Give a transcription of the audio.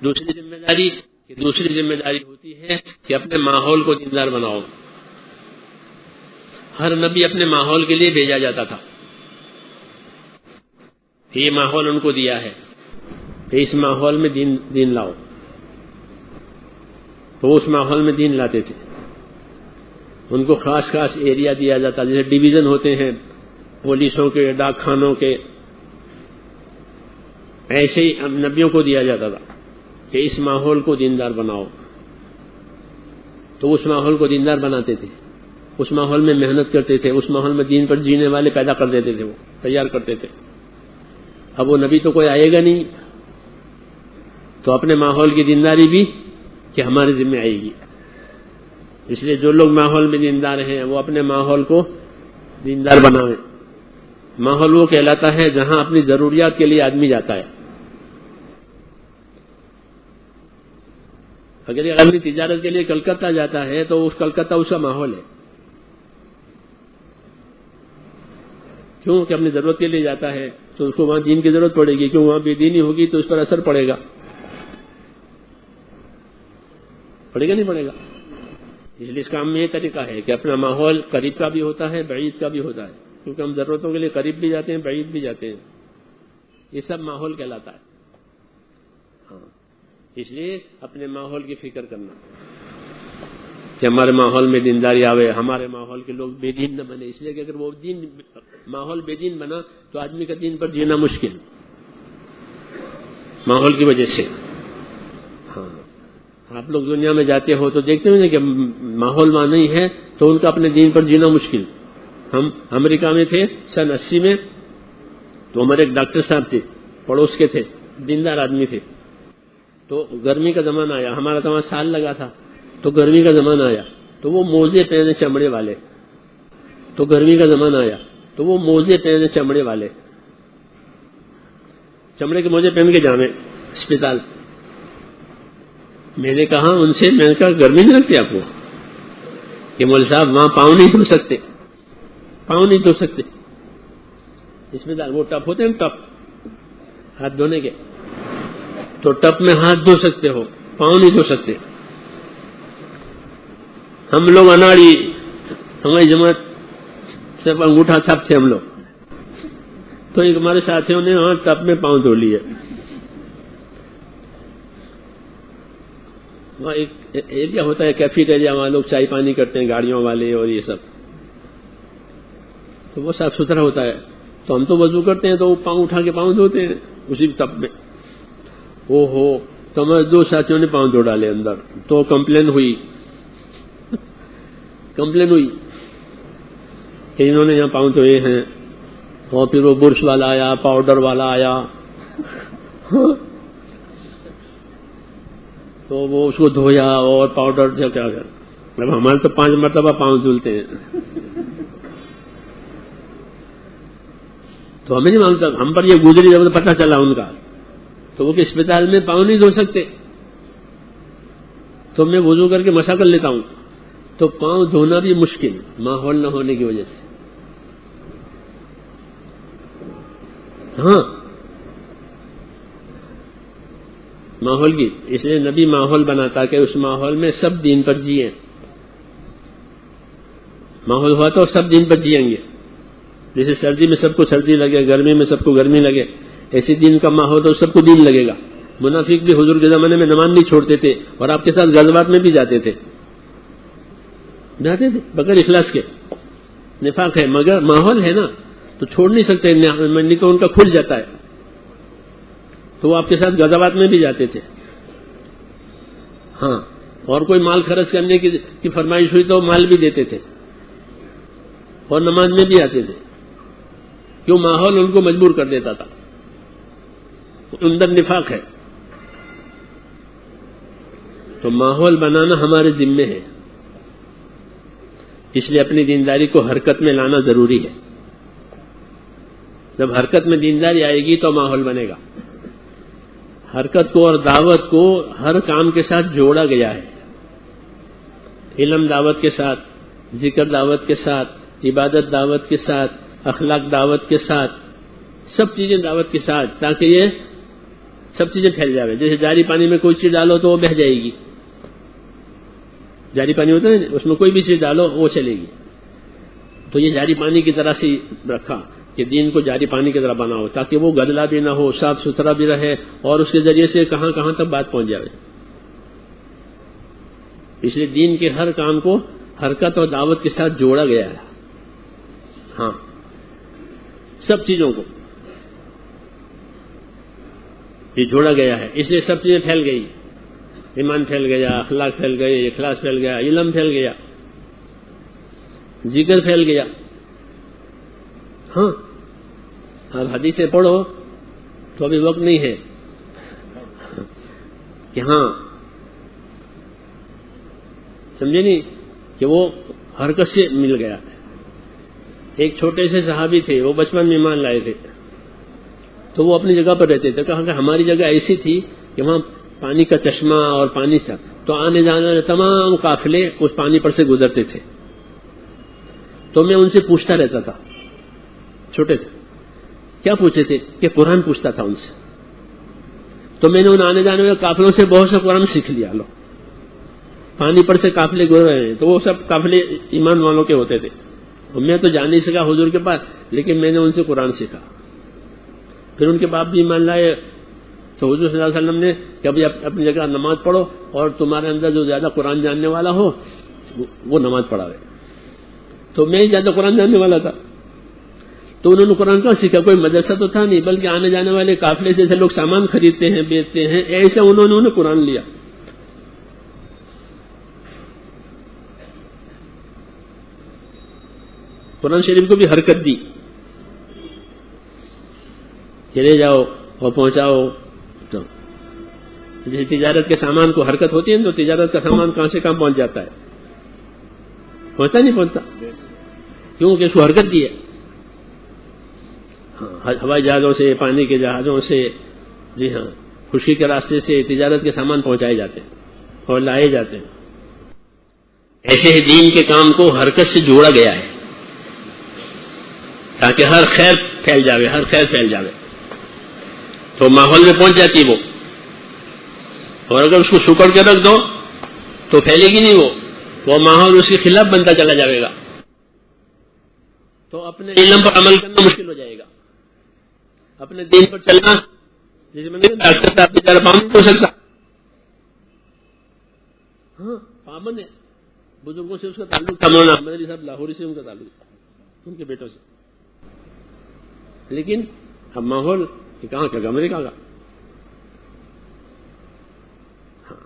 دوسری ذمہ داری ہوتی ہے کہ اپنے ماحول کو دیندار بناؤ. ہر نبی اپنے ماحول کے لیے بھیجا جاتا تھا کہ یہ ماحول ان کو دیا ہے کہ اس ماحول میں دین لاؤ. تو اس ماحول میں دین لاتے تھے. ان کو خاص ایریا دیا جاتا، جیسے ڈویژن ہوتے ہیں پولیسوں کے، ڈاک خانوں کے، ایسے ہی نبیوں کو دیا جاتا تھا کہ اس ماحول کو دیندار بناؤ. تو اس ماحول کو دیندار بناتے تھے، اس ماحول میں محنت کرتے تھے، اس ماحول میں دین پر جینے والے پیدا کر دیتے تھے، وہ تیار کرتے تھے. اب وہ نبی تو کوئی آئے گا نہیں، تو اپنے ماحول کی دینداری بھی کہ ہمارے ذمہ آئے گی. اس لیے جو لوگ ماحول میں دیندار ہیں وہ اپنے ماحول کو دیندار بنائیں. ماحول وہ کہلاتا ہے جہاں اپنی ضروریات کے لیے آدمی جاتا ہے. اگر یہ آدمی تجارت کے لیے کلکتہ جاتا ہے تو اس کلکتہ اس کا ماحول ہے. کیوں کہ اپنی ضرورت کے لیے جاتا ہے تو اس کو وہاں دین کی ضرورت پڑے گی. کیوں وہاں بے دینی ہوگی تو اس پر اثر پڑے گا. پڑے گا نہیں پڑے گا. اس لیے اس کام میں یہ طریقہ ہے کہ اپنا ماحول قریب کا بھی ہوتا ہے، بعید کا بھی ہوتا ہے. کیونکہ ہم ضرورتوں کے لیے قریب بھی جاتے ہیں، بعید بھی جاتے ہیں. یہ سب ماحول کہلاتا ہے. ہاں، اس لیے اپنے ماحول کی فکر کرنا کہ ہمارے ماحول میں دینداری آوے، ہمارے ماحول کے لوگ بے دین نہ بنے. اس لیے کہ اگر وہ ماحول بے دین بنا تو آدمی کا دین پر جینا مشکل ماحول کی وجہ سے. ہاں، آپ لوگ دنیا میں جاتے ہو تو دیکھتے ہیں کہ ماحول وہاں نہیں ہے تو ان کا اپنے دین پر جینا مشکل. ہم امریکہ میں تھے سن 80 میں، تو ہمارے ایک ڈاکٹر صاحب تھے، پڑوس کے تھے، دیندار آدمی تھے. تو گرمی کا زمانہ آیا، ہمارا تو وہاں سال لگا تھا، تو گرمی کا زمانہ آیا تو وہ موزے پہنے چمڑے والے. تو گرمی کا زمانہ آیا تو وہ موزے پہنے چمڑے والے، چمڑے کے موزے پہن کے جانے اسپتال. میں نے کہا ان سے، میں نے کہا گرمی نہیں لگتی آپ کو؟ کہ مول صاحب وہاں پاؤں نہیں دھو سکتے، پاؤں نہیں دھو سکتے. اسپتال وہ ٹپ ہوتے ہیں، ٹپ ہاتھ دھونے کے، تو ٹپ میں ہاتھ دھو سکتے ہو، پاؤں نہیں دھو سکتے. ہم لوگ اناڑی، ہماری جماعت سب انگوٹھا چھاپ تھے ہم لوگ. تو ایک ہمارے ساتھیوں نے وہاں ٹپ میں پاؤں دھو لیے. وہاں ایک ایریا ہوتا ہے کیفیٹیریا، وہاں لوگ چائے پانی کرتے ہیں، گاڑیوں والے اور یہ سب. تو وہ صاف ستھرا ہوتا ہے. تو ہم تو وضو کرتے ہیں تو وہ پاؤں اٹھا کے پاؤں دھوتے ہیں اسی ٹب میں. او ہو، تو ہمارے 2 ساتھیوں نے پاؤں دھو ڈالے اندر. تو کمپلین ہوئی کہ انہوں نے یہاں پاؤں دھوئے ہیں. اور پھر وہ برش والا آیا، پاؤڈر والا آیا، تو وہ اس کو دھویا اور پاؤڈر سے کیا کر. اب ہمارے تو 5 مرتبہ پاؤں دھلتے ہیں. تو ہمیں نہیں معلوم، ہم پر یہ گزری جب پتہ چلا ان کا، تو وہ کہ اسپتال میں پاؤں نہیں دھو سکتے. تو میں وضو کر کے مسا کر لیتا ہوں. تو پاؤں دھونا بھی مشکل ماحول نہ ہونے کی وجہ سے. ہاں، ماحول کی. اس لیے نبی ماحول بناتا کہ اس ماحول میں سب دین پر جیئیں. ماحول ہوا تو سب دین پر جیئیں گے. جیسے سردی میں سب کو سردی لگے، گرمی میں سب کو گرمی لگے، ایسی دین کا ماحول تو سب کو دین لگے گا. منافق بھی حضور کے زمانے میں نماز نہیں چھوڑتے تھے اور آپ کے ساتھ غزوات میں بھی جاتے تھے بغیر اخلاص کے. نفاق ہے، مگر ماحول ہے نا تو چھوڑ نہیں سکتے، نہیں تو ان کا کھل جاتا ہے. تو وہ آپ کے ساتھ غزوات میں بھی جاتے تھے. ہاں، اور کوئی مال خرچ کرنے کی فرمائش ہوئی تو مال بھی دیتے تھے اور نماز میں بھی آتے تھے. کیوں؟ ماحول ان کو مجبور کر دیتا تھا. اندر نفاق ہے. تو ماحول بنانا ہمارے ذمے ہے. اس لیے اپنی دینداری کو حرکت میں لانا ضروری ہے. جب حرکت میں دینداری آئے گی تو ماحول بنے گا. حرکت کو اور دعوت کو ہر کام کے ساتھ جوڑا گیا ہے. علم دعوت کے ساتھ، ذکر دعوت کے ساتھ، عبادت دعوت کے ساتھ، اخلاق دعوت کے ساتھ، سب چیزیں دعوت کے ساتھ، تاکہ یہ سب چیزیں پھیل جاوے. جیسے جاری پانی میں کوئی چیز ڈالو تو وہ بہہ جائے گی. جاری پانی ہوتا ہے نا، اس میں کوئی بھی چیز ڈالو وہ چلے گی. تو یہ جاری پانی کی طرح سے رکھا کہ دین کو جاری پانی کی طرح بناؤ تاکہ وہ گدلا بھی نہ ہو، صاف ستھرا بھی رہے، اور اس کے ذریعے سے کہاں کہاں تک بات پہنچ جائے. اس لیے دین کے ہر کام کو حرکت اور دعوت کے ساتھ جوڑا گیا ہے. ہاں، سب چیزوں کو یہ جوڑا گیا ہے. اس لیے سب چیزیں پھیل گئی. ایمان پھیل گیا، اخلاق پھیل گئے، اخلاص پھیل گیا، علم پھیل گیا، ذکر پھیل گیا. ہاں، اور حدیثیں پڑھو تو ابھی وقت نہیں ہے کہ ہاں سمجھے نہیں کہ وہ حرکت سے مل گیا. ایک چھوٹے سے صحابی تھے، وہ بچپن میں ایمان لائے تھے، تو وہ اپنی جگہ پر رہتے تھے. کہا کہ ہماری جگہ ایسی تھی کہ وہاں پانی کا چشمہ اور پانی تھا، تو آنے جانے والے تمام قافلے اس پانی پر سے گزرتے تھے. تو میں ان سے پوچھتا رہتا تھا، چھوٹے تھے. کیا پوچھتے تھے؟ کہ قرآن پوچھتا تھا ان سے. تو میں نے ان آنے جانے والے قافلوں سے بہت سا قرآن سیکھ لیا. لو، پانی پر سے قافلے گزر رہے ہیں تو وہ سب قافلے ایمان والوں کے ہوتے تھے. اور میں تو جان نہیں سکا حضور کے پاس، لیکن میں نے ان سے قرآن سیکھا. پھر ان کے باپ بھی ایمان لائے. تو حضور صلی اللہ علیہ وسلم نے کہ ابھی اپنی جگہ نماز پڑھو، اور تمہارے اندر جو زیادہ قرآن جاننے والا ہو وہ نماز پڑھاوے. تو میں ہی زیادہ قرآن جاننے والا تھا. تو انہوں نے قرآن کہاں سیکھا؟ کوئی مدرسہ تو تھا نہیں، بلکہ آنے جانے والے قافلے جیسے لوگ سامان خریدتے ہیں، بیچتے ہیں، ایسے انہوں نے قرآن لیا. قرآن شریف کو بھی حرکت دی، چلے جاؤ اور پہنچاؤ. تو جیسے تجارت کے سامان کو حرکت ہوتی ہے تو تجارت کا سامان کہاں سے کہاں پہنچ جاتا ہے؟ پہنچتا نہیں پہنچتا، کیونکہ اس کو حرکت دی ہے. ہاں، ہوائی جہازوں سے، پانی کے جہازوں سے، جی ہاں، خشکی کے راستے سے تجارت کے سامان پہنچائے جاتے ہیں اور لائے جاتے ہیں. ایسے ہی دین کے کام کو حرکت سے جوڑا گیا ہے تاکہ ہر خیر پھیل جاوے، ہر خیر پھیل جاوے. تو ماحول میں پہنچ جاتی وہ، اور اگر اس کو سکڑ کے رکھ دو تو پھیلے گی نہیں. وہ ماحول اس کے خلاف بنتا چلا جائے گا، تو اپنے علم پر عمل کرنا مشکل ہو جائے گا. اپنے دین پر چلنا، جیسے میں نے ڈاکٹر صاحب کی طرح پابند ہو سکتا. ہاں، پابند ہے. بزرگوں سے اس کا تعلق تھا، مولانا احمد علی صاحب لاہوری سے ان کا تعلق تھا، ان کے بیٹوں سے. لیکن اب ماحول کہاں کا، امریکہ کا. ہاں،